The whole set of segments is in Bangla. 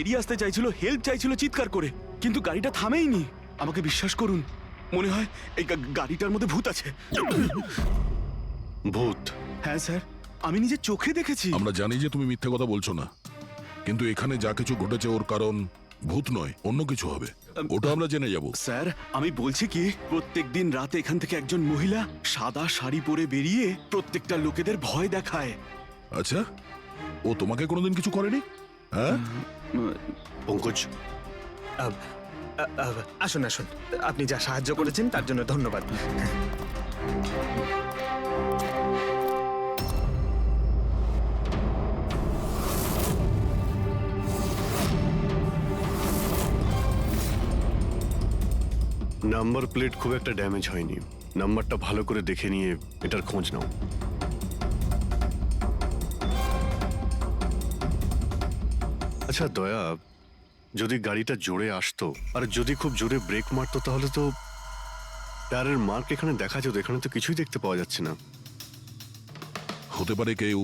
এড়িয়ে আসতে চাইছিল, হেল্প চাইছিল চিৎকার করে, কিন্তু গাড়িটা থামেইনি। আমাকে বিশ্বাস করুন, মনে হয় এই গাড়িটার মধ্যে ভূত আছে। ভূত? হ্যাঁ স্যার, আমি নিজের চোখে দেখেছি। আমরা জানি যে তুমি মিথ্যে কথা বলছো না, কিন্তু এখানে যা কিছু ঘটেছে ওর কারণ ভূত নয়, অন্য কিছু হবে। ওটা আমরা জেনে যাব। স্যার, আমি বলছি কি, প্রত্যেকদিন রাতে এখান থেকে একজন মহিলা সাদা শাড়ি পরে বেরিয়ে প্রত্যেকটা লোকেদের ভয় দেখায়। আচ্ছা, ও তোমাকে কোনোদিন কিছু করেনি? হ্যাঁ, পঙ্কজ, আসুন আসুন, আপনি যা সাহায্য করেছেন তার জন্য ধন্যবাদ। নাম্বার প্লেট খুব একটা ড্যামেজ হয়নি। নাম্বারটা ভালো করে দেখে নিয়ে এটার খোঁজ নাও। আচ্ছা দয়া, যদি গাড়িটা জোরে আসতো আর যদি খুব জোরে ব্রেক মারতো তাহলে তো টায়ারের মার্ক এখানে দেখা যেত। এখানে তো কিছুই দেখতে পাওয়া যাচ্ছে না। হতে পারে কেউ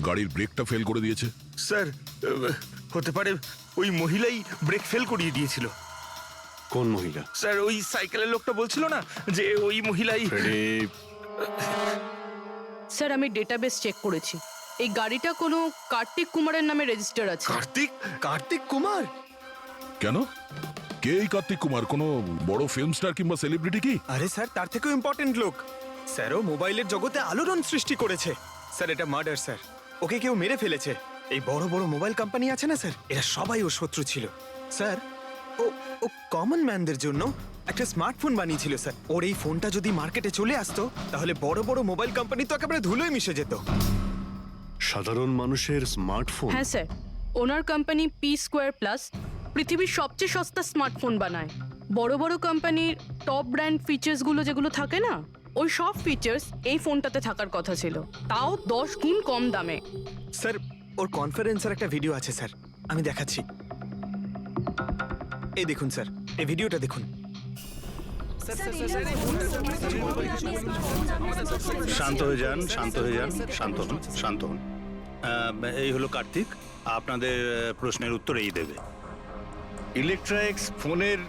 গাড়ির ব্রেকটা ফেল করে দিয়েছে। স্যার, হতে পারে ওই মহিলাই ব্রেক ফেল করিয়ে দিয়েছিল। কোন মহিলা? স্যার, ওই সাইকেলের লোকটা বলছিল না যে ওই মহিলাই। ফ্রেডি, স্যার, আমি ডেটাবেস চেক করেছি। এই গাড়িটা কোনো কার্তিক কুমারের নামে রেজিস্টার আছে। কার্তিক কুমার? কেন? কে এই কার্তিক কুমার? কোনো বড় ফিল্ম স্টার কিংবা সেলিব্রিটি কি? আরে স্যার, তার থেকেও ইম্পর্টেন্ট লোক। স্যারও মোবাইলের জগতে আলোড়ন সৃষ্টি করেছে। স্যার, এটা মার্ডার স্যার। ওকে কেউ মেরে ফেলেছে। এই বড় বড় মোবাইল কোম্পানি আছে না স্যার, এরা সবাই ওর শত্রু ছিল। স্যার, ও কমন ম্যানদের জন্য একটা স্মার্টফোন বানিয়েছিল স্যার। ওর এই ফোনটা যদি মার্কেটে চলে আসতো তাহলে বড় বড় মোবাইল কোম্পানি তো একেবারে ধুলোয় মিশে যেত। সাধারণ মানুষের স্মার্টফোন? হ্যাঁ স্যার, ওনার কোম্পানি পি স্কোয়ার প্লাস পৃথিবীর সবচেয়ে সস্তা স্মার্টফোন বানায়। বড় বড় কোম্পানির টপ ব্র্যান্ড ফিচার্সগুলো যেগুলো থাকে না, ওই সব ফিচার্স এই ফোনটাতে থাকার কথা ছিল, তাও 10 গুণ কম দামে। স্যার, ওর কনফারেন্সের একটা ভিডিও আছে স্যার, আমি দেখাচ্ছি। এই দেখুন স্যার, এই ভিডিওটা দেখুন। শান্ত হয়ে যান, শান্ত হয়ে যান, শান্ত হন, শান্ত হন। এই হলো কার্তিক, আপনাদের প্রশ্নের উত্তর এই দেবে। ইলেকট্রনিক্স ফোনের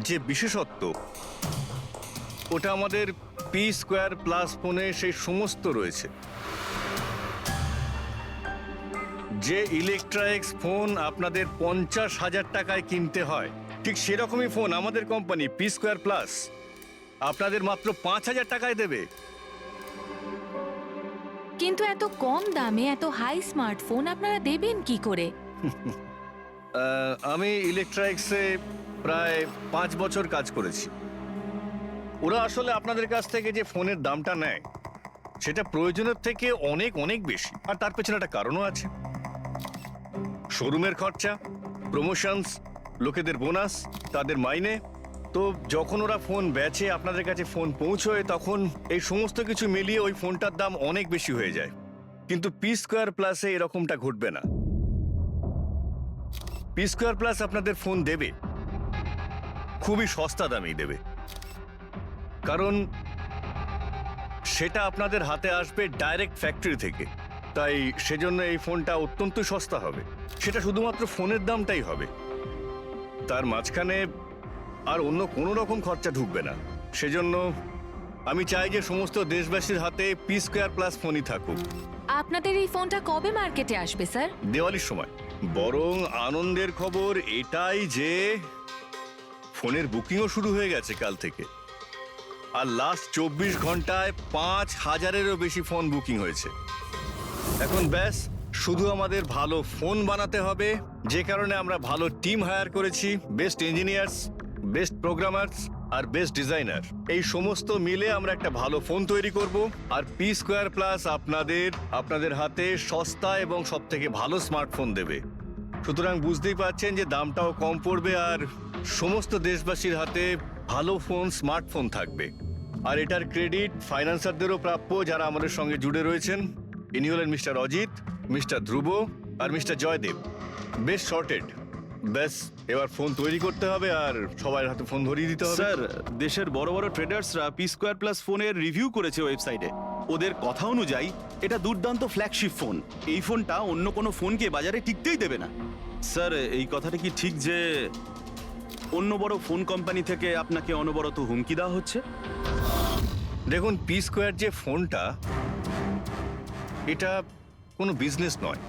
যে বিশেষত্ব, ওটা আমাদের পি স্কোয়ার প্লাস ফোনে সেই সমস্ত রয়েছে। যে ইলেকট্রনিক্স ফোন আপনাদের 50,000 টাকায় কিনতে হয়, ঠিক সেরকমই ফোন আমাদের কোম্পানি পি স্কোয়ার প্লাস আপনাদের মাত্র 5,000 টাকায় দেবে। কিন্তু এত কম দামে এত হাই স্মার্টফোন আপনারা দেবেন কি করে? আমি ইলেকট্রনিক্সে প্রায় 5 বছর কাজ করেছি। ওরা আসলে আপনাদের কাছ থেকে যে ফোনের দামটা নেয় সেটা প্রয়োজনের থেকে অনেক অনেক বেশি, আর তার পেছনে একটা কারণও আছে। শোরুমের খরচা, প্রমোশনস, লোকেদের বোনাস, তাদের মাইনে। তো যখন ওরা ফোন বেচে আপনাদের কাছে ফোন পৌঁছয়, তখন এই সমস্ত কিছু মিলিয়ে ওই ফোনটার দাম অনেক বেশি হয়ে যায়। কিন্তু পি স্কোয়ার প্লাসে এরকমটা ঘটবে না। পি স্কোয়ার প্লাস আপনাদের ফোন দেবে খুবই সস্তা দামেই দেবে, কারণ সেটা আপনাদের হাতে আসবে ডাইরেক্ট ফ্যাক্টরি থেকে। তাই সেজন্য এই ফোনটা অত্যন্ত সস্তা হবে। সেটা শুধুমাত্র ফোনের দামটাই হবে, তার মাঝখানে আর অন্য কোনো রকম খরচা ঢুকবে না। সেজন্য আমি চাই যে সমস্ত দেশবাসীর হাতে পি স্কোয়ার প্লাস ফোনই থাকুক। আপনাদের এই ফোনটা কবে মার্কেটে আসবে স্যার? দিওয়ালির সময়। বরং আনন্দের খবর এটাই যে ফোনের বুকিংও শুরু হয়ে গেছে কাল থেকে। আর লাস্ট 24 ঘন্টায় 5,000-এরও বেশি ফোন বুকিং হয়েছে। এখন ব্যাস শুধু আমাদের ভালো ফোন বানাতে হবে, যে কারণে আমরা ভালো টিম হায়ার করেছি। বেস্ট ইঞ্জিনিয়ার্স, বেস্ট প্রোগ্রামার্স আর বেস্ট ডিজাইনার, এই সমস্ত মিলে আমরা একটা ভালো ফোন তৈরি করব। আর পি স্কোয়ার প্লাস আপনাদের হাতে সস্তা এবং সব থেকে ভালো স্মার্টফোন দেবে। সুতরাং বুঝতেই পারছেন যে দামটাও কম পড়বে আর সমস্ত দেশবাসীর হাতে ভালো ফোন, স্মার্টফোন থাকবে। আর এটার ক্রেডিট ফাইন্যান্সারদেরও প্রাপ্য, যারা আমাদের সঙ্গে জুড়ে রয়েছেন। ইনি হলেন মিস্টার অজিত, মিস্টার ধ্রুব আর মিস্টার জয়দেব। বেশ শর্টেড। ব্যাস এবার ফোন তৈরি করতে হবে আর সবার হাতে ফোন ধরিয়ে দিতে হবে। স্যার, দেশের বড় বড় ট্রেডার্সরা পি স্কোয়ার প্লাস ফোনের রিভিউ করেছে ওয়েবসাইটে। ওদের কথা অনুযায়ী এটা দুর্দান্ত ফ্ল্যাগশিপ ফোন। এই ফোনটা অন্য কোনো ফোনকে বাজারে টিকতেই দেবে না। স্যার এই কথাটা কি ঠিক যে অন্য বড় ফোন কোম্পানি থেকে আপনাকে অনবরত হুমকি দেওয়া হচ্ছে? দেখুন, পি স্কোয়ার যে ফোনটা, এটা কোনো বিজনেস নয়,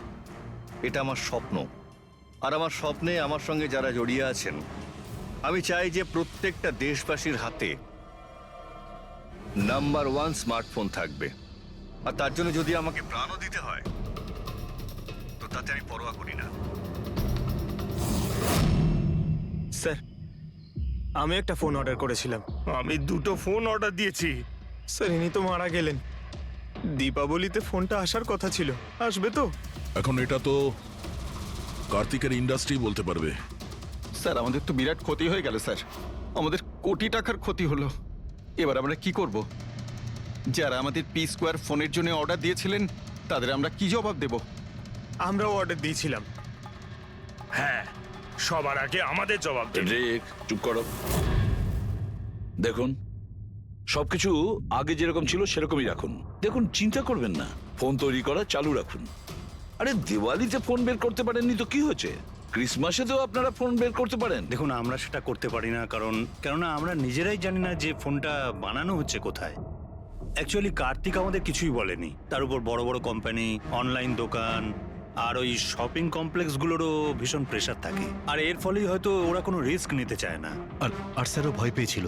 এটা আমার স্বপ্ন। আর আমার স্বপ্নে আমার সঙ্গে যারা জড়িয়ে আছেন, আমি চাই যে প্রত্যেকটা দেশবাসীর হাতে নাম্বার 1 স্মার্টফোন থাকবে। আর তার জন্য যদি আমাকে প্রাণও দিতে হয়, তো তাতে আমি পরোয়া করি না। স্যার, আমি একটা ফোন অর্ডার করেছিলাম। আমি 2টো ফোন অর্ডার দিয়েছি। স্যার, ইনি তো মারা গেলেন। দীপাবলিতে ফোনটা আসার কথা ছিল, আসবে তো? এখন এটা তো কার্তিকের ইন্ডাস্ট্রি বলতে পারবে। স্যার, আমাদের তো বিরাট ক্ষতি হয়ে গেল স্যার। আমাদের কোটি টাকার ক্ষতি হলো। এবার আমরা কি করব? যারা আমাদের পি স্কোয়ার ফোনের জন্য অর্ডার দিয়েছিলেন, তাদের আমরা কি জবাব দেব? আমরাও অর্ডার দিয়েছিলাম। হ্যাঁ, সবার আগে আমাদের জবাব দিন। রেক, চুপ করো। দেখুন, সবকিছু আগে যেরকম ছিল সেরকমই রাখুন। দেখুন, চিন্তা করবেন না, ফোন তৈরি করা চালু রাখুন। আরে দিওয়ালিতে ফোন বের করতে পারেননি তো কি হয়েছে? ক্রিসমাসেতেও আপনারা ফোন বের করতে পারেন। দেখুন, আমরা সেটা করতে পারি না, কেননা আমরা নিজেরাই জানি না যে ফোনটা বানানো হচ্ছে কোথায়। অ্যাকচুয়ালি কার্তিক আমাদের কিছুই বলেনি। তার উপর বড় বড় কোম্পানি, অনলাইন দোকান আর ওই শপিং কমপ্লেক্সগুলোরও ভীষণ প্রেশার থাকে। আর এর ফলেই হয়তো ওরা কোনো রিস্ক নিতে চায় না। আর স্যারও ভয় পেয়েছিল।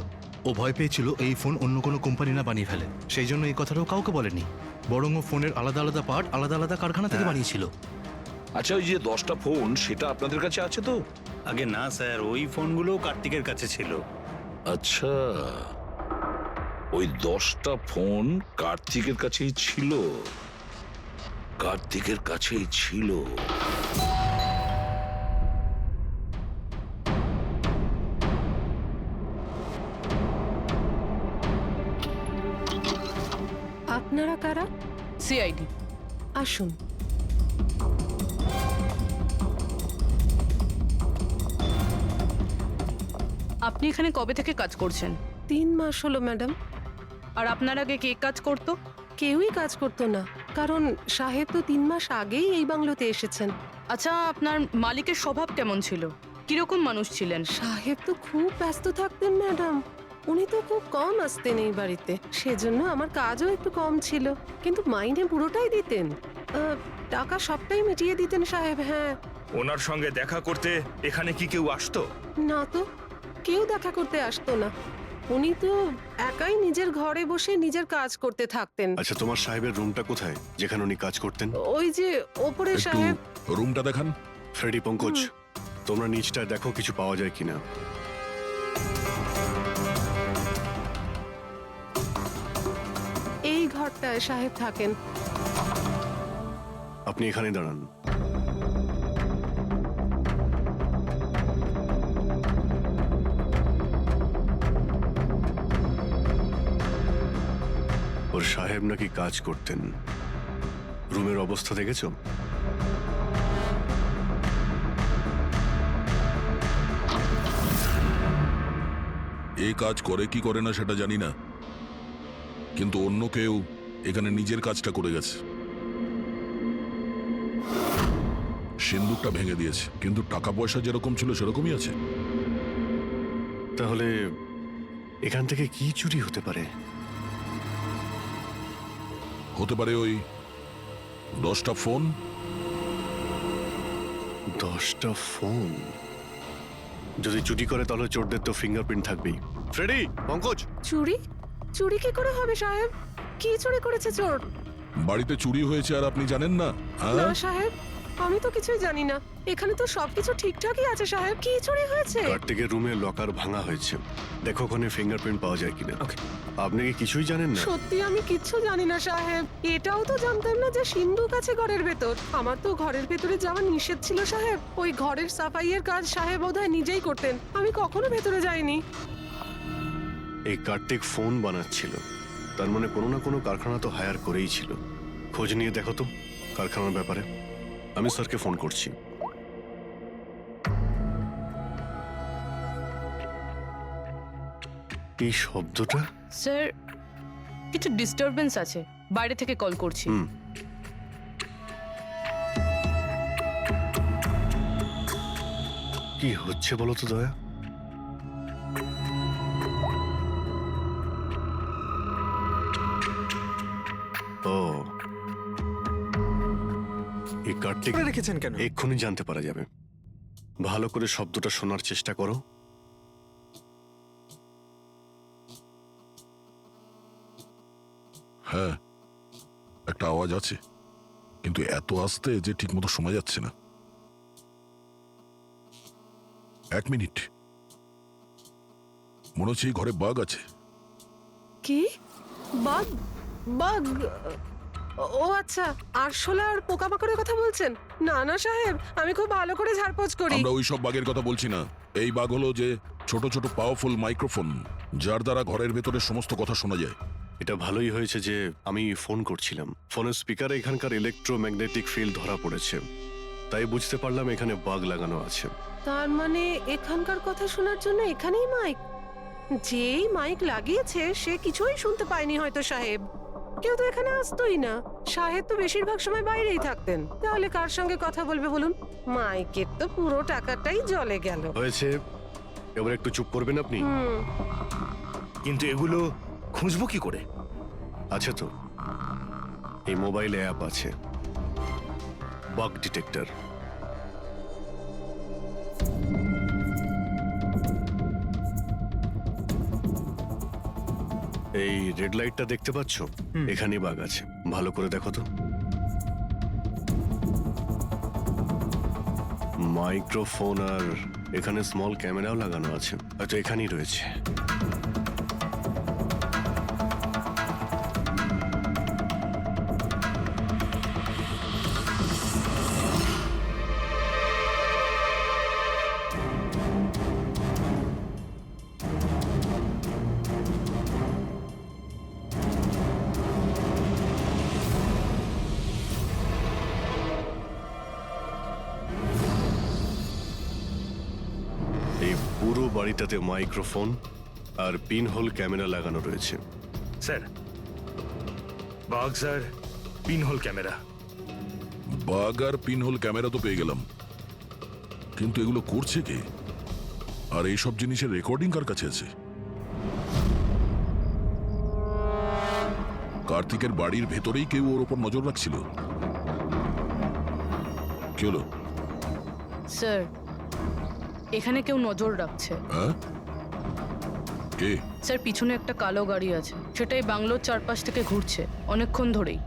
ও ভয় পেয়েছিল এই ফোন অন্য কোনো কোম্পানি না বানিয়ে ফেলে, সেই জন্য এই কথাটাও কাউকে বলেনি। বরং ও ফোনের আলাদা আলাদা পার্ট আলাদা আলাদা কারখানা থেকে বানিয়েছিল। আচ্ছা, ওই যে 10টা ফোন, সেটা আপনাদের কাছে আছে তো? আগে না স্যার, ওই ফোনগুলো কার্তিকের কাছে ছিল। আচ্ছা, ওই 10টা ফোন কার্তিকের কাছেই ছিল। কার্তিকের কাছেই ছিল। আপনারা কারা? সিআইডি। আসুন। আপনি এখানে কবে থেকে কাজ করছেন? 3 মাস হলো ম্যাডাম। আর আপনার আগে কে কাজ করতো? কেউই কাজ করতো না, কারণ সাহেব তো 3 মাস আগেই এই বাংলোতে এসেছেন। আচ্ছা, আপনার মালিকের স্বভাব কেমন ছিল? কিরকম মানুষ ছিলেন? সাহেব তো খুব ব্যস্ত থাকতেন ম্যাডাম। উনি তো খুব কম আসতেন এই বাড়িতে, সেজন্য আমার কাজও একটু কম ছিল। কিন্তু মাইনে পুরোটাই দিতেন। টাকা সবটাই মিটিয়ে দিতেন সাহেব। হ্যাঁ। ওনার সঙ্গে দেখা করতে এখানে কি কেউ আসতো? না তো, কেউ দেখা করতে আসতো না। উনি তো একাই নিজের ঘরে বসে নিজের কাজ করতে থাকতেন। আচ্ছা, তোমার সাহেবের রুমটা কোথায় যেখানে উনি কাজ করতেন? ওই যে ওপরে একটু সাহেব। রুমটা দেখান। ফ্রেডি, পঙ্কজ, তোমরা নিচটায় দেখো কিছু পাওয়া যায় কিনা। এই ঘরটায় সাহেব থাকেন। আপনি এখানে দাঁড়ান। ওর সাহেব নাকি কাজ করতেন। রুমের অবস্থা দেখেছো? এ কাজ করে কি করে না সেটা জানি না, কিন্তু অন্য কেউ এখানে নিজের কাজটা করে গেছে। সিন্দুকটা ভেঙে দিয়েছে, কিন্তু টাকা পয়সা যেরকম ছিল সেরকমই আছে। তাহলে এখান থেকে কি চুরি হতে পারে? হতে পারে ওই 10টা ফোন। 10টা ফোন যদি চুরি করে তাহলে চোরদের তো ফিঙ্গারপ্রিন্ট থাকবেই। ফ্রেডি, পঙ্কজ। চুরি? চুরি কি করে হবে সাহেব? কি চুরি করেছে চোর? বাড়িতে চুরি হয়েছে আর আপনি জানেন না? না সাহেব, আমি তো কিছুই জানি না। এখানে তো সবকিছু ঠিকঠাকই আছে সাহেব। কি চুরি হয়েছে? কার্তিকের রুমে লকার ভাঙা হয়েছে, দেখো ওখানে ফিঙ্গারপ্রিন্ট পাওয়া যায় কিনা। আপনি কি কিছুই জানেন না? সত্যি আমি কিচ্ছু জানি না সাহেব। এটাও তো জানতাম না যে সিন্ধুক আছে ঘরের ভেতর। আমার তো ঘরের ভেতরে যাওয়া নিষেধ ছিল সাহেব। ওই ঘরের সাফাইয়ের কাজ সাহেব বোধহয় নিজেই করতেন। আমি কখনো ভেতরে যাইনি। এই কার্তিক ফোন বানাচ্ছিল, তার মানে কোনো না কোনো কারখানা তো হায়ার করেই ছিল। খোঁজ নিয়ে দেখো তো কারখানার ব্যাপারে। আমি স্যারকে ফোন করছি। এই শব্দটা? স্যার, কিছু ডিস্টারবেন্স আছে, বাইরে থেকে কল করছি। কি হচ্ছে বলো তো দয়া? ও, এই কার্ডটি করে রেখেছেন কেন? এক্ষুনি জানতে পারা যাবে। ভালো করে শব্দটা শোনার চেষ্টা করো। হ্যাঁ, একটা আওয়াজ আছে, কিন্তু এত আস্তে যে ঠিক মতো শোনা যাচ্ছে না। 1 মিনিট, মনে হচ্ছে এই ঘরে বাঘ আছে। কি? বাঘ? বাঘ? ও আচ্ছা, আরশোলা আর পোকামাকড়ের কথা বলছেন? না না সাহেব, আমি খুব ভালো করে ঝাড়পোছ করি। আমরা ওই সব বাঘের কথা বলছি না। এই বাঘ হলো যে ছোট ছোট পাওয়ারফুল মাইক্রোফোন, যার দ্বারা ঘরের ভেতরে সমস্ত কথা শোনা যায়। এটা ভালোই হয়েছে যে আমি ফোন করছিলাম। ফোনের স্পিকারে এখানকার ইলেকট্রোম্যাগনেটিক ফিল্ড ধরা পড়েছে, তাই বুঝতে পারলাম এখানে বাগ লাগানো আছে। তার মানে এখানকার কথা শোনার জন্য এখানেই মাইক? যেই মাইক লাগিয়েছে সে কিছুই শুনতে পায়নি হয়তো সাহেব। কেউ তো এখানে আসতোই না। সাহেব তো বেশিরভাগ সময় বাইরেই থাকতেন। তাহলে কার সঙ্গে কথা বলবে বলুন? মাইকের তো পুরো টাকাটাই জলে গেল। হয়েছে, এবার একটু চুপ করবেন আপনি? কিন্তু এগুলো খুঁজবো কি করে? আছে তো, এই মোবাইলে অ্যাপ আছে, বাগ ডিটেক্টর। এই রেড লাইটটা দেখতে পাচ্ছ? এখানেই বাগ আছে, ভালো করে দেখো তো। মাইক্রোফোন আর এখানে স্মল ক্যামেরাও লাগানো আছে, হয়তো এখানেই রয়েছে। এই পুরো বাড়িটাতে মাইক্রোফোন আর পিনহোল ক্যামেরা লাগানো রয়েছে। স্যার, বাঘ স্যার, পিনহোল ক্যামেরা। বাঘ আর পিনহোল ক্যামেরা তো পেয়ে গেলাম, কিন্তু এগুলো করছে কে? আর এইসব জিনিসের রেকর্ডিং কার কাছে আছে? কার্তিকের বাড়ির ভেতরেই কেউ ওর ওপর নজর রাখছিল। কি হলো? স্যার, এখানে কেউ নজর রাখছে। হ্যাঁ? কে? স্যার, পিছনে একটা কালো গাড়ি আছে, সেটাই বাংলোর চারপাশ থেকে ঘুরছে অনেকক্ষণ ধরেই।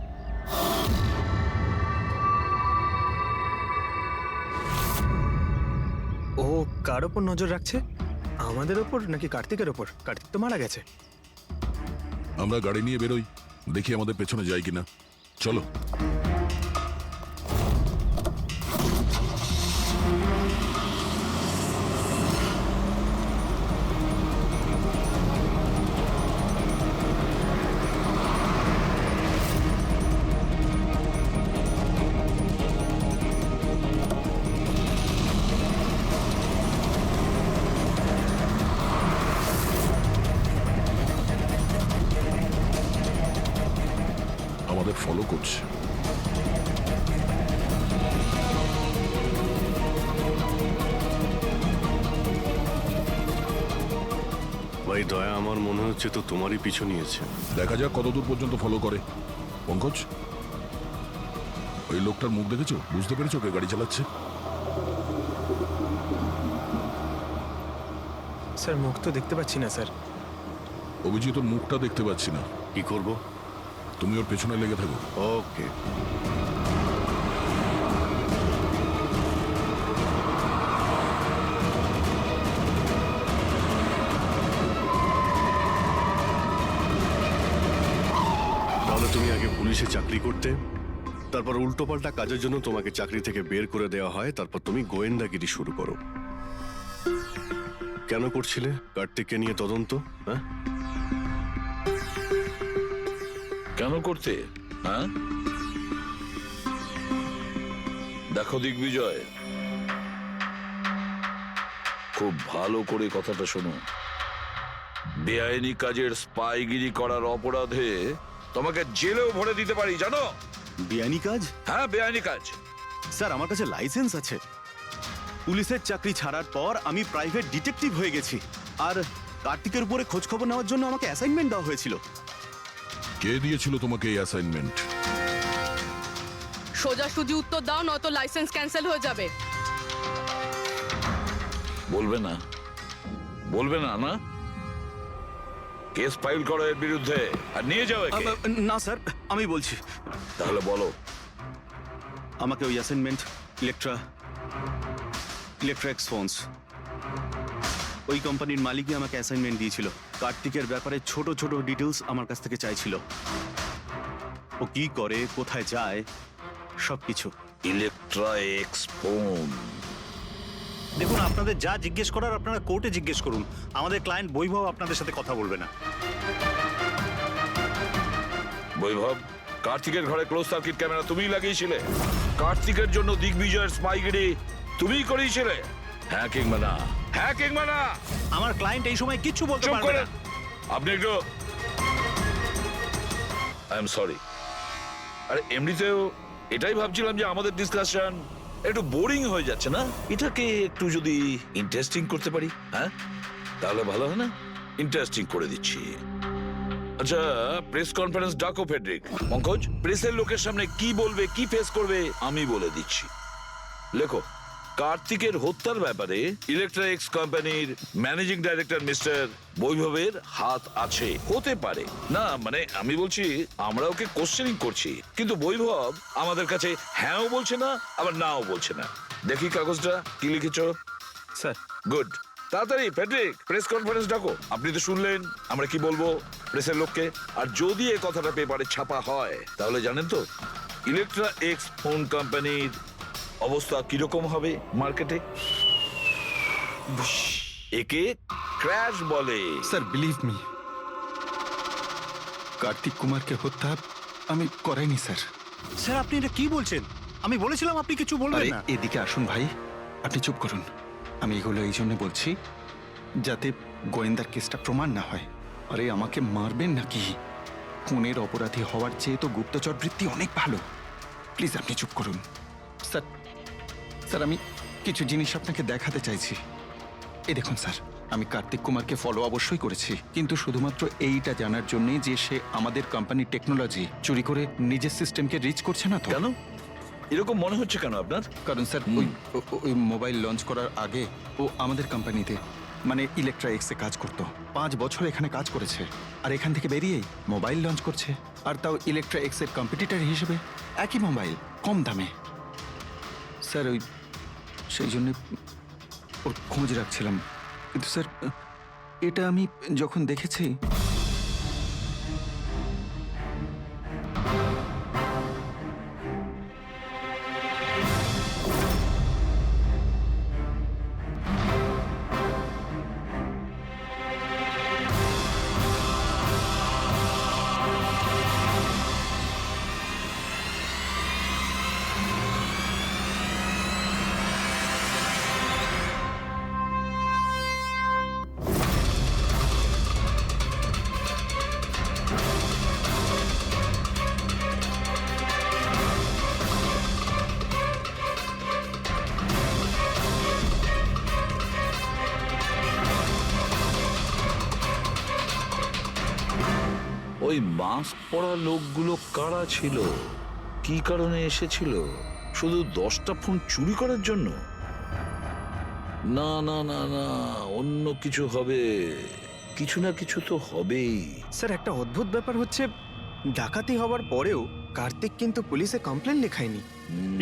ও কার ওপর নজর রাখছে? আমাদের ওপর নাকি কার্তিকের ওপর? কার্তিক তো মারা গেছে। আমরা গাড়ি নিয়ে বেরোই, দেখি আমাদের পেছনে যায় কিনা। চলো। আমাদের ফলো করছে। ভাই দয়া, আমার মনে হচ্ছে তো তোমারই পিছু নিয়েছে। দেখা যাক কতদূর পর্যন্ত ফলো করে। পঙ্কজ, ওই লোকটার মুখ দেখেছো? বুঝতে পেরেছো কে গাড়ি চালাচ্ছে? স্যার, মুখ তো দেখতে পাচ্ছি না স্যার। অভিজিৎ, ওর মুখটা দেখতে পাচ্ছি না। কি করব? তুমি ওর পেছনে লেগে থাকো। ওকে। তাহলে তুমি আগে পুলিশে চাকরি করতে, তারপর উল্টোপাল্টা কাজের জন্য তোমাকে চাকরি থেকে বের করে দেওয়া হয়, তারপর তুমি গোয়েন্দাগিরি শুরু করো। কেন করছিলে কার্তিককে নিয়ে তদন্ত? হ্যাঁ, কেন করতে? হ্যাঁ, দেখো দিগ্বিজয়, খুব ভালো করে কথাটা শোনো। বেআইনি কাজের স্পাইগিরি করার অপরাধে তোমাকে জেলেও ভরে দিতে পারি, জানো? বেআইনি কাজ? হ্যাঁ, বেআইনি কাজ। স্যার, আমার কাছে লাইসেন্স আছে। পুলিশের চাকরি ছাড়ার পর আমি প্রাইভেট ডিটেকটিভ হয়ে গেছি, আর কার্তিকের উপরে খোঁজ খবর নেওয়ার জন্য আমাকে অ্যাসাইনমেন্ট দেওয়া হয়েছিল। কে দিয়েছিল তোমাকে এই অ্যাসাইনমেন্ট? সোজাসুজি উত্তর দাও, নয়তো লাইসেন্স ক্যান্সেল হয়ে যাবে। বলবে না? বলবে না? না, কেস ফাইল করো এর বিরুদ্ধে আর নিয়ে যাও একে। না স্যার, আমি বলছি। তাহলে বলো। আমাকে ওই অ্যাসাইনমেন্ট ইলেকট্রিক্স ফোনস, ওই কোম্পানির মালিকই আমাকে অ্যাসাইনমেন্ট দিয়েছিল। কার্তিকের ব্যাপারে ছোট ছোট ডিটেলস আমার কাছ থেকে চাইছিল, ও কি করে, কোথায় যায়, সবকিছু। Electra x phone. দেখুন, আপনাদের যা জিজ্ঞেস করার আপনারা কোর্টে জিজ্ঞেস করুন। আমাদের ক্লায়েন্ট বৈভব আপনাদের সাথে কথা বলবে না। বৈভব, কার্তিকের ঘরে ক্লোজ সার্কিট ক্যামেরা তুমিই লাগিয়েছিলে? কার্তিকের জন্য দিগ্বিজয়ের স্পাইগিরি তুমিই করিয়েছিলে? হ্যাঁ কিংবা না? হ্যাঁ কিংবা না? আমার ক্লায়েন্ট এই সময় কিচ্ছু বলতে চুপ পারবে করে। না। আপনি একটু, আই এম সরি। আরে এমনিতেও এটাই ভাবছিলাম যে আমাদের ডিসকাশন একটু বোরিং হয়ে যাচ্ছে না, এটাকে একটু যদি ইন্টারেস্টিং করতে পারি, হ্যাঁ তাহলে ভালো হয় না? ইন্টারেস্টিং করে দিচ্ছি। আচ্ছা, প্রেস কনফারেন্স ডাকো ফেডরিক। পঙ্কজ, প্রেসের লোকের সামনে কি বলবে, কি ফেস করবে আমি বলে দিচ্ছি। লেখো, কার্তিকের হত্যার ব্যাপারে ইলেকট্রিক্স কোম্পানির ম্যানেজিং ডাইরেক্টর মিস্টার বৈভবের হাত আছে। হতে পারে না, মানে আমি বলছি আমরা ওকে কোশ্চেনিং করছি, কিন্তু বৈভব আমাদের কাছে হ্যাঁও বলছে না আবার নাও বলছে না। দেখি কাগজটা কি লিখেছো। স্যার। গুড, তাড়াতাড়ি ফেডরিক প্রেস কনফারেন্স ডাকো। আপনি তো শুনলেন আমরা কি বলবো প্রেসের লোককে, আর যদি এই কথাটা পেপারে ছাপা হয় তাহলে জানেন তো ইলেকট্রা এক্স ফোন কোম্পানির অবস্থা কিরকম হবে মার্কেটে। একে ক্র্যাশ বলে। স্যার, বিলিভ মি, কার্তিক কুমারকে হত্যা আমি করাইনি স্যার। স্যার, আপনি এটা কি বলছেন? আমি বলেছিলাম আপনি কিছু বলবেন আরে না। এদিকে আসুন ভাই, আপনি চুপ করুন। আমি এগুলো এই জন্য বলছি যাতে গোয়েন্দার কেসটা প্রমাণ না হয়। আরে আমাকে মারবেন নাকি? খুনের অপরাধী হওয়ার চেয়ে তো গুপ্তচর বৃত্তি অনেক ভালো। প্লিজ আপনি চুপ করুন। স্যার, স্যার আমি কিছু জিনিস আপনাকে দেখাতে চাইছি। এই দেখুন স্যার, আমি কার্তিক কুমারকে ফলো অবশ্যই করেছি, কিন্তু শুধুমাত্র এইটা জানার জন্যই যে সে আমাদের কোম্পানির টেকনোলজি চুরি করে নিজের সিস্টেমকে রিচ করছে না তো। কেন এরকম মনে হচ্ছে কেন আপনার? কারণ স্যার ওই মোবাইল লঞ্চ করার আগে ও আমাদের কোম্পানিতে মানে ইলেকট্রা এক্সে কাজ করতো। 5 বছর এখানে কাজ করেছে, আর এখান থেকে বেরিয়েই মোবাইল লঞ্চ করছে, আর তাও ইলেকট্রা এক্সের কম্পিটিটর হিসেবে। একই মোবাইল, কম দামে। স্যার ওই সেই জন্য ওর খোঁজ রাখছিলাম, কিন্তু স্যার এটা আমি যখন দেখেছি ওই মাস্ক পরা লোকগুলো কারা ছিল, কি কারণে এসেছিল? শুধু 10টা ফোন চুরি করার জন্য? না না না না, অন্য কিছু হবে, কিছু না কিছু তো হবেই। স্যার, একটা অদ্ভুত ব্যাপার হচ্ছে, ডাকাতি হওয়ার পরেও কার্তিক কিন্তু পুলিশে কমপ্লেন লেখায়নি।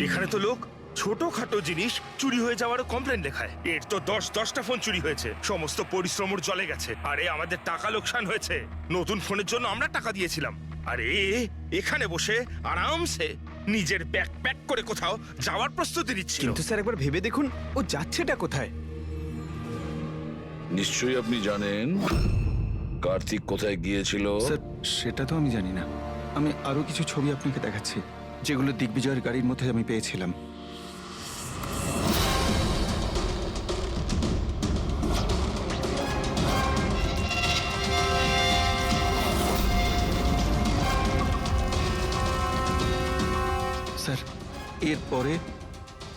এখানে তো লোক ছোটখাটো জিনিস চুরি হয়ে যাওয়ারও কমপ্লেন লেখায়। এর তো 10টা ফোন চুরি হয়েছে, সমস্ত পরিশ্রম ওর জলে গেছে। আরে আমাদের টাকা লোকসান হয়েছে, নতুন ফোনের জন্য আমরা টাকা দিয়েছিলাম। আরে এখানে বসে আরামসে নিজের ব্যাগ প্যাক করে কোথাও যাওয়ার প্রস্তুতি নিচ্ছিল। কিন্তু স্যার একবার ভেবে দেখুন, ও যাচ্ছেটা কোথায়? নিশ্চয়ই আপনি জানেন কার্তিক কোথায় গিয়েছিল। স্যার সেটা তো আমি জানি না। আমি আরো কিছু ছবি আপনাকে দেখাচ্ছি, যেগুলো দিগ্বিজয়ের গাড়ির মধ্যে আমি পেয়েছিলাম। স্যার এরপরে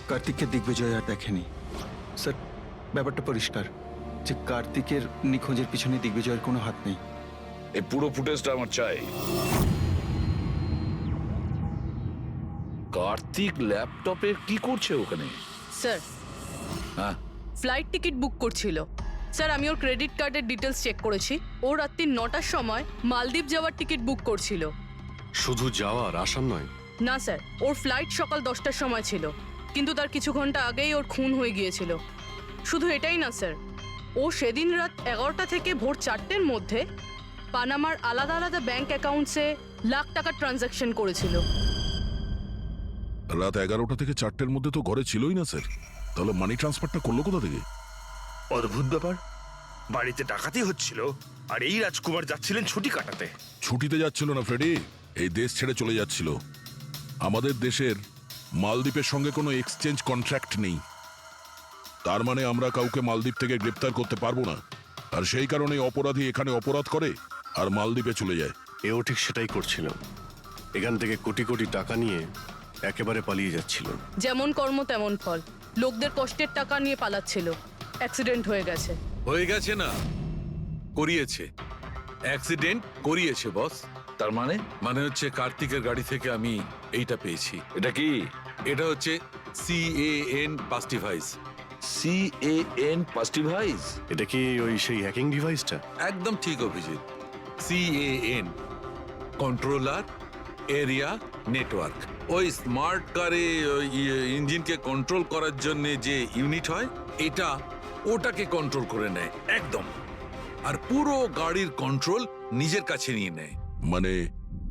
কার্তিককে দিগ্বিজয় আর দেখেনি। স্যার ব্যাপারটা পরিষ্কার যে কার্তিকের নিখোঁজের পিছনে দিগ্বিজয়ের কোনো হাত নেই। এই পুরো ফুটেজটা আমার চাই। কার্তিক ল্যাপটপে কি করছে ওখানে? স্যার হ্যাঁ, ফ্লাইট টিকিট বুক করছিল। স্যার আমি ওর ক্রেডিট কার্ডের ডিটেলস চেক করেছি। ও রাত্রি 9টার সময় মালদ্বীপ যাওয়ার টিকিট বুক করছিল। শুধু যাওয়ার আসার নয়? না স্যার, ওর ফ্লাইট সকাল 10টার সময় ছিল, কিন্তু তার কিছু ঘন্টা আগেই ওর খুন হয়ে গিয়েছিল। শুধু এটাই না স্যার, ও সেদিন রাত 11টা থেকে ভোর 4টের মধ্যে পানামার আলাদা আলাদা ব্যাংক অ্যাকাউন্টসে লাখ টাকার ট্রানজ্যাকশন করেছিল। রাত 11টা থেকে 4টের মধ্যে তো ঘরে ছিলই না স্যার। তাহলে মানি ট্রান্সফারটা করলো কোথা থেকে? অদ্ভুত ব্যাপার, বাড়িতে ডাকাতি হচ্ছিল আর এই রাজকুমার যাচ্ছিলেন ছুটি কাটাতে। ছুটিতে যাচ্ছিল না ফ্রেডি, এই দেশ ছেড়ে চলে যাচ্ছিল। আমাদের দেশের মালদ্বীপের সঙ্গে কোনো এক্সচেঞ্জ কন্ট্রাক্ট নেই, তার মানে আমরা কাউকে মালদ্বীপ থেকে গ্রেপ্তার করতে পারবো না। আর সেই কারণে অপরাধী এখানে অপরাধ করে আর মালদ্বীপে চলে যায়। এও ঠিক সেটাই করছিল, এখান থেকে কোটি কোটি টাকা নিয়ে একেবারে পালিয়ে যাচ্ছিল। যেমন কর্ম তেমন ফল, লোকদের কষ্টের টাকা নিয়ে পালাচ্ছিল। অ্যাক্সিডেন্ট হয়ে গেছে। হয়ে গেছে না, করিয়েছে। অ্যাক্সিডেন্ট করিয়েছে বস। তার মানে? মানে হচ্ছে কার্তিকের গাড়ি থেকে আমি এইটা পেয়েছি। এটা কি? এটা হচ্ছে CAN পাস্টিভাইজ। CAN পাস্টিভাইজ? এটা কি ওই সেই হ্যাকিং ডিভাইসটা? একদম ঠিক Abhijit. CAN controller area network. ওই স্মার্ট কারে ইঞ্জিনকে কন্ট্রোল করার জন্য যে ইউনিট হয়, এটা ওটাকে কন্ট্রোল করে নেয় একদম, আর পুরো গাড়ির কন্ট্রোল নিজের কাছে নিয়ে নেয়। মানে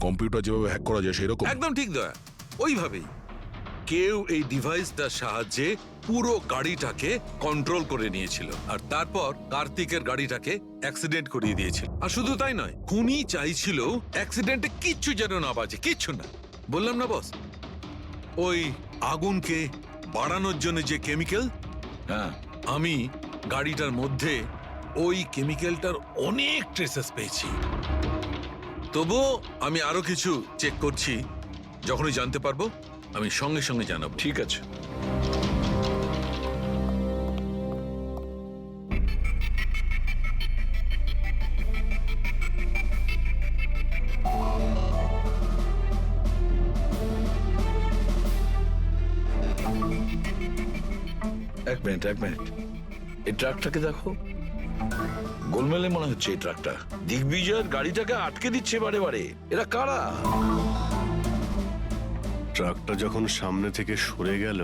কম্পিউটার যেভাবে হ্যাক করা যায় সেরকম? একদম ঠিক দয়া, ওইভাবেই। কেউ এই ডিভাইসটার সাহায্যে পুরো গাড়িটাকে কন্ট্রোল করে নিয়েছিল, আর তারপর কার্তিকের গাড়িটাকে অ্যাক্সিডেন্ট করিয়ে দিয়েছিল। আর শুধু তাই নয়, খুনি চাইছিল অ্যাক্সিডেন্টে কিচ্ছু যেন না বাজে, কিচ্ছু না। বললাম না বস, ওই আগুনকে বাড়ানোর জন্য যে কেমিক্যাল, হ্যাঁ, আমি গাড়িটার মধ্যে ওই কেমিক্যালটার অনেক ট্রেসেস পেয়েছি। তবুও আমি আরো কিছু চেক করছি, যখনই জানতে পারবো আমি সঙ্গে সঙ্গে জানাবো। ঠিক আছে। এক মিনিট এই ট্রাকটাকে দেখো, গোলমেলে মনে হচ্ছে এই ট্রাকটা। দিগ্বিজয়ের গাড়িটাকে আটকে দিচ্ছে বারে বারে। এরা কারা? ট্রাকটা যখন সামনে থেকে সরে গেল,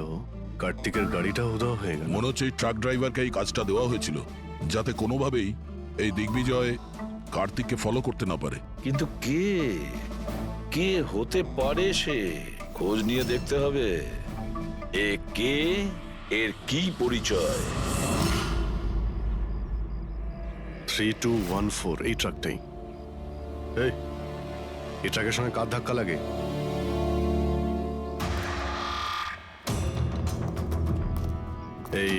কার্তিকের গাড়িটা উধাও হয়ে গেল। মনে হচ্ছে এই ট্রাক ড্রাইভারকে এই কাজটা দেওয়া হয়েছিল যাতে কোনোভাবেই এই দিগ্বিজয় কার্তিককে ফলো করতে না পারে। কিন্তু কে হতে পারে সে? খোঁজ নিয়ে দেখতে হবে। এ কে, এর কি পরিচয়? 3214 এই ট্রাকটাই। এই ট্রাকের সঙ্গে কার ধাক্কা লাগে? এই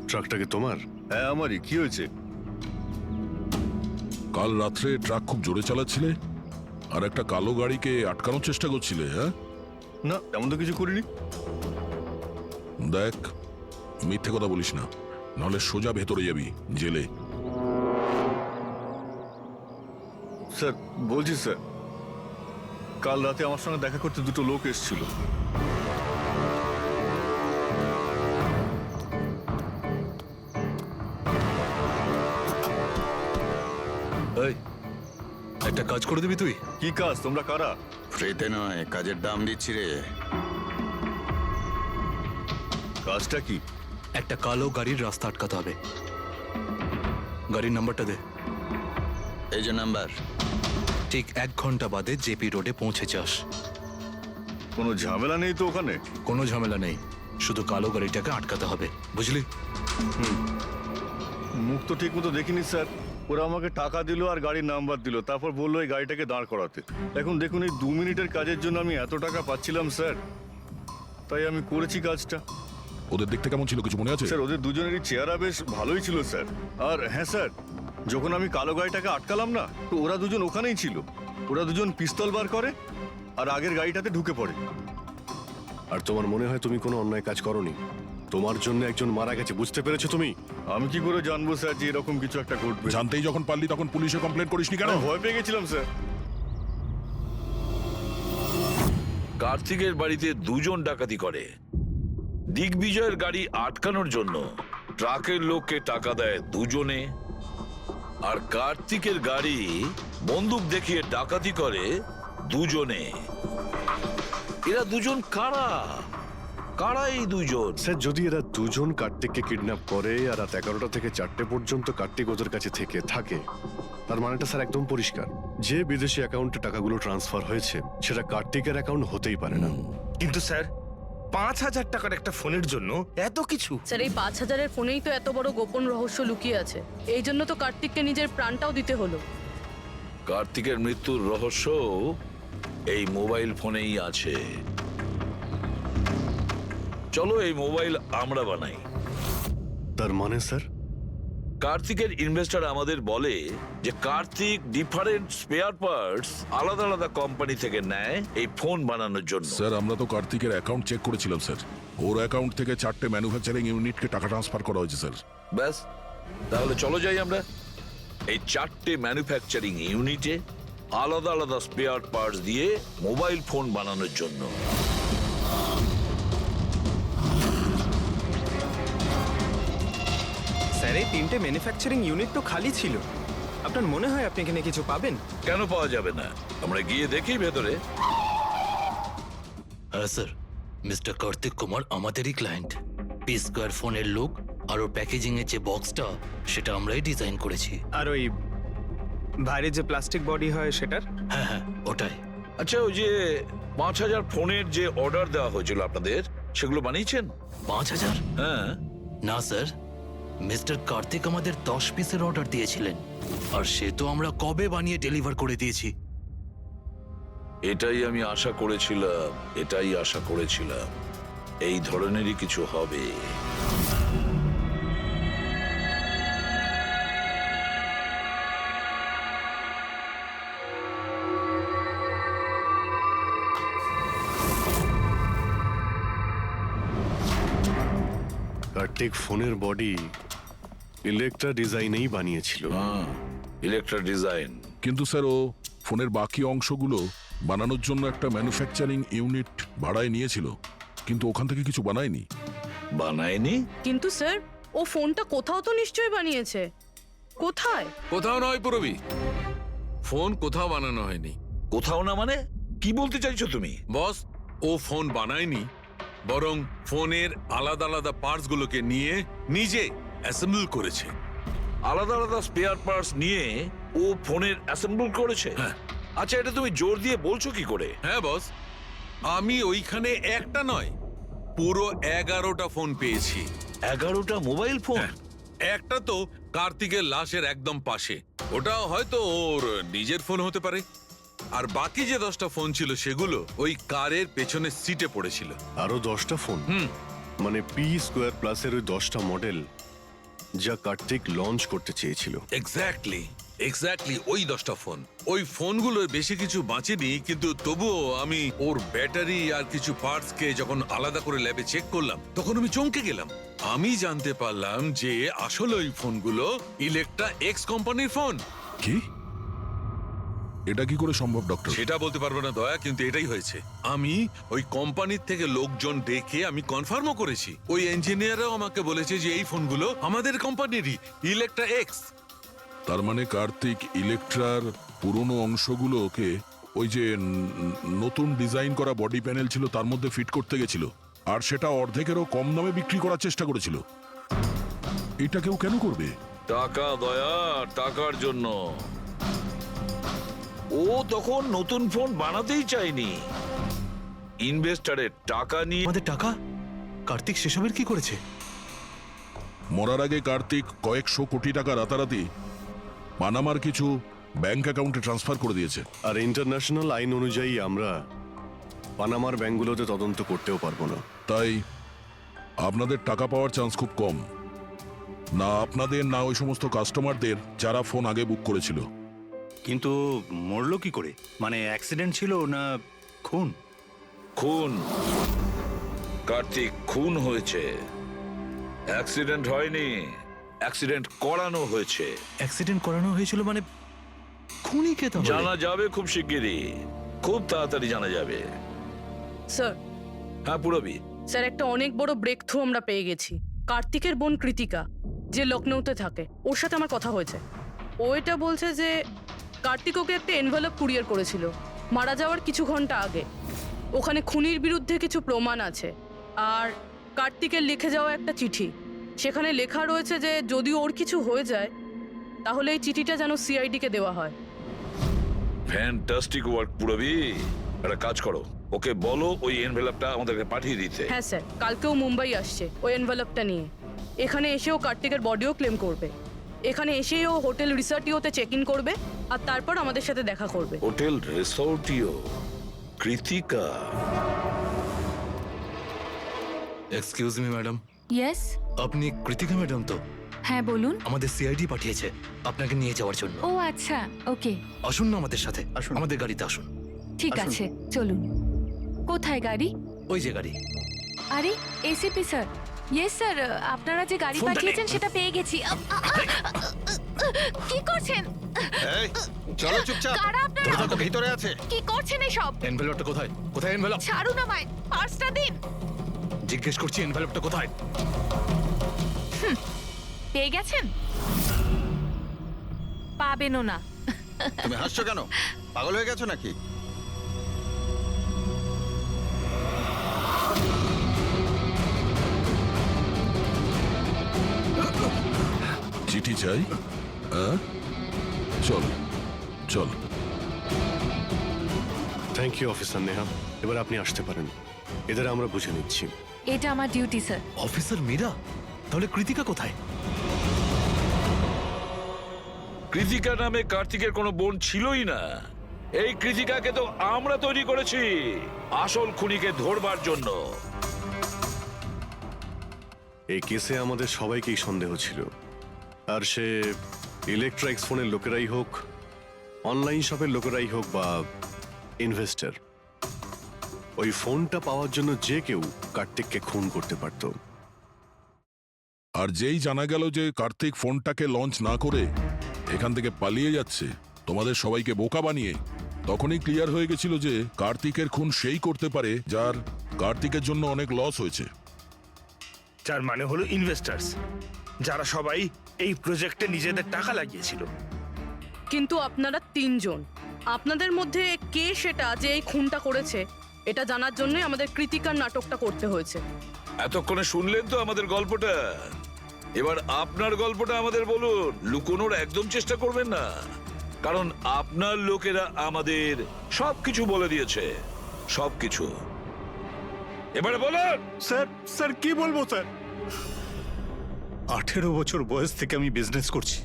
ট্রাকটাকে তোমার? হ্যাঁ আমারই। কি হয়েছে? কাল রাত্রে ট্রাক খুব জোরে চালাচ্ছিলে আর একটা কালো গাড়িকে আটকানোর চেষ্টা করছিলে। হ্যাঁ না, তেমন তো কিছু করিনি। দেখ, মিথ্যে কথা বলিস না, নাহলে সোজা ভেতরে যাবি জেলে। স্যার বলছি স্যার, কাল রাতে আমার সঙ্গে দেখা করতে দুটো লোক এসেছিল। একটা কাজ করে দিবি তুই? কি কাজ? তোমরা কারা? ফ্রিতে নয়, কাজের দাম দিচ্ছি রে। কাজটা কি? একটা কালো গাড়ির রাস্তা আটকাতে হবে। গাড়ির নাম্বারটা দে। এই যে নাম্বার। ঠিক 1 ঘন্টা বাদে জেপি রোডে পৌঁছে যাস। কোনো ঝামেলা নেই তো ওখানে? কোনো ঝামেলা নেই, শুধু কালো গাড়িটাকে আটকাতে হবে, বুঝলি? মুখ তো ঠিক মতো দেখিনি স্যার। ওরা আমাকে টাকা দিল আর গাড়ির নাম্বার দিল, তারপর বললো এই গাড়িটাকে দাঁড় করাতে। এখন দেখুন, এই 2 মিনিটের কাজের জন্য আমি এত টাকা পাচ্ছিলাম স্যার, তাই আমি করেছি কাজটা। ওদের দেখতে কেমন ছিল কিছু মনে আছে? স্যার ওদের দুজনেরই চেহারা বেশ ভালোই ছিল স্যার। আর হ্যাঁ স্যার, যখন আমি কালো গাড়িটাকে আটকালাম না, তো ওরা দুজন ওখানেই ছিল। ওরা দুজন পিস্তল বার করে আর আগের গাড়িটাতে ঢুকে পড়ে। আর তোমার মনে হয় তুমি কোনো অন্যায় কাজ করনি? তোমার জন্য একজন মারা গেছে, বুঝতে পেরেছো তুমি? আমি কি করে জানবো স্যার যে এরকম কিছু একটা ঘটবে? জানতেই যখন পারলি তখন পুলিশে কমপ্লেন করিসনি কেন? আমি ভয় পেয়ে গেছিলাম স্যার। কার্তিকের বাড়িতে দুজন ডাকাতি করে। দিগ্বিজয়ের গাড়ি আটকানোর জন্য ট্রাকের লোককে টাকা দেয় দুজনে, আর কার্তিকের গাড়ি বন্দুক দেখিয়ে ডাকাতি করে দুজনে। এরা দুজন কারা? কারা এই দুজন? স্যার, যদি এরা দুজন কার্তিককে কিডন্যাপ করে আর রাত 11টা থেকে 4টে পর্যন্ত কার্তিক ওদের কাছে থেকে থাকে, তার মানেটা স্যার একদম পরিষ্কার, যে বিদেশি অ্যাকাউন্টে টাকাগুলো ট্রান্সফার হয়েছে সেটা কার্তিকের অ্যাকাউন্ট হতেই পারে না। কিন্তু স্যার 5,000 টাকার একটা ফোনের জন্য এত কিছু? স্যার এই 5,000-এর ফোনেই তো এত বড় গোপন রহস্য লুকিয়ে আছে। এই জন্য তো কার্তিককে নিজের প্রাণটাও দিতে হলো। কার্তিকের মৃত্যুর রহস্য এই মোবাইল ফোনেই আছে। চলো এই মোবাইল আমরা বানাই। তার মানে স্যার? কার্তিকের ইনভেস্টর আমাদের বলে যে কার্তিক ডিফারেন্ট স্পেয়ার পার্টস আলাদা আলাদা কোম্পানি থেকে নেয় এই ফোন বানানোর জন্য। স্যার, আমরা তো কার্তিকের অ্যাকাউন্ট চেক করেছিলাম স্যার। ওর অ্যাকাউন্ট থেকে 4টে ম্যানুফ্যাকচারিং ইউনিটকে টাকা ট্রান্সফার করা হয়েছে স্যার। ব্যাস, তাহলে চলো যাই আমরা এই 4টে ম্যানুফ্যাকচারিং ইউনিটে আলাদা আলাদা স্পেয়ার পার্টস দিয়ে মোবাইল ফোন বানানোর জন্য। স্যার এই 3টে ম্যানুফ্যাকচারিং ইউনিট তো খালি ছিল। আপনার মনে হয় আপনি এখানে কিছু পাবেন? কেন পাওয়া যাবে না? আমরা গিয়ে দেখি ভেতরে। হ্যাঁ স্যার, মিস্টার কার্তিক কুমার আমাদেরই ক্লায়েন্ট। পি স্কোয়ার ফোনের লুক আর ওর প্যাকেজিং এর যে বক্সটা সেটা আমরাই ডিজাইন করেছি। আর ওই বাইরে যে প্লাস্টিক বডি হয় সেটার? হ্যাঁ হ্যাঁ, ওটাই। আচ্ছা, ওই যে 5,000 ফোনের যে অর্ডার দেওয়া হয়েছিল আপনাদের, সেগুলো বানিয়েছেন? 5,000? হ্যাঁ। না স্যার, মিস্টার কার্তিক আমাদের 10 পিসের অর্ডার দিয়েছিলেন, আর সে তো আমরা কবে বানিয়ে ডেলিভার করে দিয়েছি। এটাই আমি আশা করেছিলাম, এটাই আশা করেছিলাম এই ধরনেরই কিছু হবে। কার্তিক ফোনের বডি ইলেকট্রা ডিজাইনেই বানিয়েছিল। হ্যাঁ, ইলেকট্রা ডিজাইন। কিন্তু স্যার, ও ফোনের বাকি অংশগুলো বানানোর জন্য একটা ম্যানুফ্যাকচারিং ইউনিট ভাড়ায় নিয়েছিল, কিন্তু ওখান থেকে কিছু বানায়নি। বানায়নি? কিন্তু স্যার ও ফোনটা কোথাও তো নিশ্চয়ই বানিয়েছে। কোথায়? কোথাও নয় পুরবি, ফোন কোথাও বানানো হয়নি। কোথাও না মানে কি বলতে চাইছো তুমি? বস, ও ফোন বানায়নি, বরং ফোনের আলাদা আলাদা পার্টস গুলোকে নিয়ে নিজে অ্যাসেম্বল করেছে। আলাদা আলাদা স্পেয়ার পার্টস নিয়ে ও ফোনের অ্যাসেম্বল করেছে? হ্যাঁ। আচ্ছা, এটা তুমি জোর দিয়ে বলছো কি করে? হ্যাঁ বস, আমি ওইখানে একটা নয় পুরো 11টা ফোন পেয়েছি। 11টা মোবাইল ফোন? একটা তো কার্তিকের লাশের একদম পাশে, ওটা হয়তো ওর নিজের ফোন হতে পারে। আর বাকি যে 10টা ফোন ছিল সেগুলো ওই কারের পেছনের সিটে পড়েছিল। আরো 10টা ফোন? মানে পি স্কোয়ার প্লাসের ওই 10টা মডেল যা কার্তিক লঞ্চ করতে চেয়েছিল। এক্স্যাক্টলি ওই 10টা ফোন। ওই ফোনগুলোর বেশি কিছু বাঁচেনি, কিন্তু তবুও আমি ওর ব্যাটারি আর কিছু পার্টস কে যখন আলাদা করে ল্যাবে চেক করলাম তখন আমি চমকে গেলাম। আমি জানতে পারলাম যে আসলে ওই ফোনগুলো ইলেকট্রা এক্স কোম্পানির ফোন। কি? এটা কি করে সম্ভব ডক্টর? সেটা বলতে পারবো না দয়া, কিন্তু এটাই হয়েছে। আমি ওই কোম্পানির থেকে লোকজন ডেকে আমি কনফার্মও করেছি। ওই ইঞ্জিনিয়াররাও আমাকে বলেছে যে এই ফোনগুলো আমাদের কোম্পানিরই, ইলেকট্রা এক্স। তার মানে কার্তিক ইলেকট্রার পুরনো অংশগুলোকে ওই যে নতুন ডিজাইন করা বডি প্যানেল ছিল তার মধ্যে ফিট করতে গেছিল, আর সেটা অর্ধেকেরও কম দামে বিক্রি করার চেষ্টা করেছিল। এটা কেউ কেন করবে? টাকা দয়া, টাকার জন্য। ও তখন নতুন ফোন বানাতেই চায়নি, ইনভেস্টরের টাকা নিয়ে। আমাদের টাকা? কার্তিক সেসবের কি করেছে? মরার আগে কার্তিক কয়েকশো কোটি টাকা রাতারাতি পানামার কিছু ব্যাংক অ্যাকাউন্টে ট্রান্সফার করে দিয়েছে। আর ইন্টারন্যাশনাল আইন অনুযায়ী আমরা পানামার ব্যাংকগুলোতে তদন্ত করতেও পারবো না। তাই আপনাদের টাকা পাওয়ার চান্স খুব কম। না আপনাদের, না ওই সমস্ত কাস্টমারদের যারা ফোন আগে বুক করেছিল। কিন্তু মরলো কি করে? মানে অ্যাক্সিডেন্ট ছিল না খুন? খুন। কার্তিক খুন হয়েছে। অ্যাক্সিডেন্ট হয়নি, অ্যাক্সিডেন্ট করানো হয়েছে। অ্যাক্সিডেন্ট করানো হয়েছিল মানে খুনি কে তাহলে? জানা যাবে খুব শিগগিরই, খুব তাড়াতাড়ি জানা যাবে। স্যার হ্যাঁ পুরবি, স্যার একটা অনেক বড় ব্রেক থ্রু আমরা পেয়ে গেছি। কার্তিকের বোন কৃতিকা, যে লখনৌতে থাকে, ওর সাথে আমার কথা হয়েছে। ও এটা বলছে যে কার্তিক ওকে একটা এনভেলপ কুরিয়ার করেছিল মারা যাওয়ার কিছু ঘন্টা আগে। ওখানে খুনির বিরুদ্ধে কিছু প্রমাণ আছে, আর কার্তিকের লিখে যাওয়া একটা চিঠি। সেখানে লেখা রয়েছে যে যদি ওর কিছু হয়ে যায় তাহলে এই চিঠিটা যেন সিআইডিকে দেওয়া হয়। ফ্যান্টাস্টিক ওয়ার্ক পুরবি। একটা কাজ করো, ওকে বলো ওই এনভেলপটা আমাদেরকে পাঠিয়ে দিতে। হ্যাঁ স্যার, কালকেও মুম্বাই আসছে ওই এনভেলপটা নিয়ে। এখানে এসেও কার্তিকের বডিও ক্লেম করবে। এখানে এসেই ও হোটেল রিসর্টিওতে চেক ইন করবে আর তারপর আমাদের সাথে দেখা করবে। হোটেল রিসর্টিও? Kritika? Excuse me madam, yes, আপনি কৃতিকা ম্যাডাম তো? হ্যাঁ বলুন। আমাদের সিআইডি পাঠিয়েছে আপনাকে নিয়ে যাওয়ার জন্য। ও আচ্ছা, ওকে, আসুন না আমাদের সাথে, আসুন। আমাদের গাড়িতে আসুন। ঠিক আসুন। আছে, চলুন। কোথায় গাড়ি? ওই যে গাড়ি। আরে এসিপি স্যার, ইয়েস স্যার, আপনারা যে গাড়ি ফোনটা পাঠিয়েছেন সেটা পেয়ে গেছি। কি করছেন? এই চলো চুপচাপ, কারা আপনারা? ওরা তো ভিতরে আছে। কি করছেন এসব? এনভেলপটা কোথায়? কোথায় এনভেলপ? ছাড়ুন আমায়, পার্সটা দিন। জিজ্ঞেস করছি এনভেলপটা কোথায়? পেয়ে গেছেন? পাবেনও না। তুমি হাসছো কেন? পাগল হয়ে গেছো নাকি? চিঠি চাই? হ্যাঁ, চল চল। থ্যাংক ইউ অফিসার নেহা, এবার আপনি আসতে পারেন। এদের আমরা বুঝে নিচ্ছি। এটা আমার ডিউটি স্যার। অফিসার মীরা? তাহলে কৃতিকা কোথায়? কৃতিকা নামে কার্তিকের কোনো বোন ছিলই না। এই কৃতিকাকে তো আমরা তৈরি করেছি আসল খুনিকে ধরবার জন্য। এই কেসে আমাদের সবাইকেই সন্দেহ ছিল, আর সে ইলেকট্রনিক্স ফোনের লোকেরাই হোক, অনলাইন শপের লোকেরাই হোক বা ইনভেস্টর, ওই ফোনটা পাওয়ার জন্য যে কেউ কার্তিককে খুন করতে পারত। আর যেই জানা গেল যে কার্তিক ফোনটাকে লঞ্চ না করে এখান থেকে পালিয়ে যাচ্ছে তোমাদের সবাইকে বোকা বানিয়ে, তখনই ক্লিয়ার হয়ে গেছিল যে কার্তিকের খুন সেই করতে পারে যার কার্তিকের জন্য অনেক লস হয়েছে। যার মানে হলো ইনভেস্টার্স, যারা সবাই এই প্রজেক্টে নিজেদের টাকা লাগিয়েছিল। কিন্তু আপনারা তিনজন, আপনাদের মধ্যে কে সেটা যে এই খুনটা করেছে এটা জানার জন্যই আমাদের কৃতিকার নাটকটা করতে হয়েছে। এতক্ষণে শুনলেন তো আমাদের গল্পটা। এবার আপনার গল্পটা আমাদের বলুন, লুকোনোর একদম চেষ্টা করবেন না, কারণ আপনার লোকেরা আমাদের সবকিছু বলে দিয়েছে, সবকিছু। এবারে বলুন। স্যার কি বলবো স্যার? 18 বছর বয়স থেকে আমি বিজনেস করছি,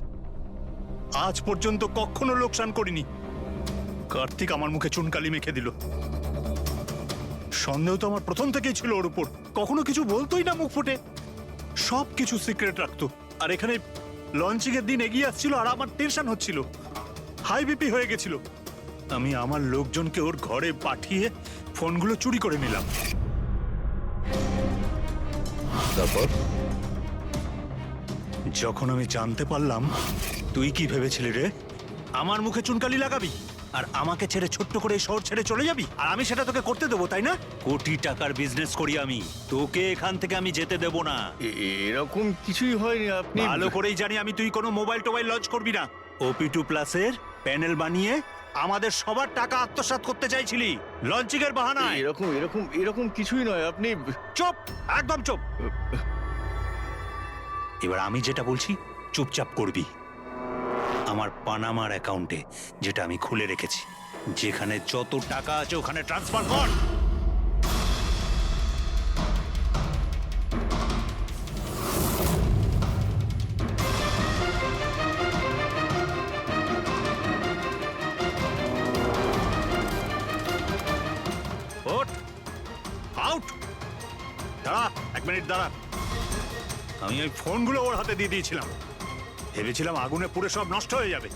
আজ পর্যন্ত কখনো লোকসান করিনি। কার্তিক আমার মুখে চুনকালি মেখে দিল। সন্দেহ তো আমার প্রথম থেকেই ছিল ওর উপর। কখনো কিছু বলতোই না মুখ ফুটে, সব কিছু সিক্রেট রাখতো। আর এখানে লঞ্চিং এর দিন এগিয়ে আসছিল আর আমার টেনশন হচ্ছিল, হাই বিপি হয়ে গেছিল। আমি আমার লোকজনকে ওর ঘরে পাঠিয়ে ফোনগুলো চুরি করে নিলাম। তারপর যখন আমি জানতে পারলাম তুই কি ভেবেছিলি রে, আমার মুখে চুনকালি লাগাবি আর আমাকে ছেড়ে ছোট্ট করে এই শহর ছেড়ে চলে যাবি, আর আমি সেটা তোকে করতে দেবো, তাই না? কোটি টাকার বিজনেস করি আমি, তোকে এখান থেকে আমি যেতে দেবো না। এরকম কিছুই হয়নি। আপনি ভালো করেই জানি আমি তুই কোনো মোবাইল টোবাইল লঞ্চ করবি না। OP2 প্লাসের প্যানেল বানিয়ে আমাদের সবার টাকা আত্মসাৎ করতে চাইছিলি লঞ্চিং এর বাহানায়। এরকম এরকম এরকম কিছুই নয়। আপনি চুপ, একদম চুপ। এবার আমি যেটা বলছি চুপচাপ করবি। আমার পানামার অ্যাকাউন্টে, যেটা আমি খুলে রেখেছি, যেখানে যত টাকা আছে ওখানে ট্রান্সফার কর। ওঠ, আউট। দাঁড়া, 1 মিনিট দাঁড়া। আমি ওই ফোনগুলো ওর হাতে দিয়ে দিয়েছিলাম, ভেবেছিলাম আগুনে পুড়ে সব নষ্ট হয়ে যাবে।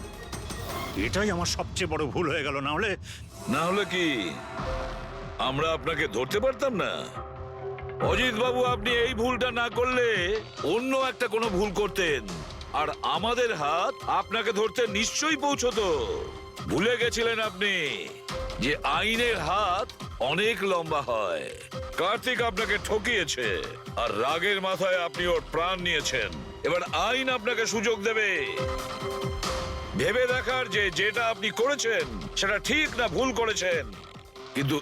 এটাই আমার সবচেয়ে বড় ভুল হয়ে গেল। না হলে কি আমরা আপনাকে ধরতে পারতাম না? অজিত বাবু, আপনি এই ভুলটা না করলে অন্য একটা কোনো ভুল করতেন, আর আমাদের হাত আপনাকে ধরতে নিশ্চয়ই পৌঁছতো। ভুলে গেছিলেন আপনি যে আইনের হাত অনেক লম্বা হয়। কার্তিক আপনাকে ঠকিয়েছে, আর রাগের মাথায় আপনি ওর প্রাণ নিয়েছেন। এবার আইন আপনাকে সুযোগ দেবে ভেবে দেখার যে যেটা আপনি করেছেন সেটা ঠিক না ভুল করেছেন। কিন্তু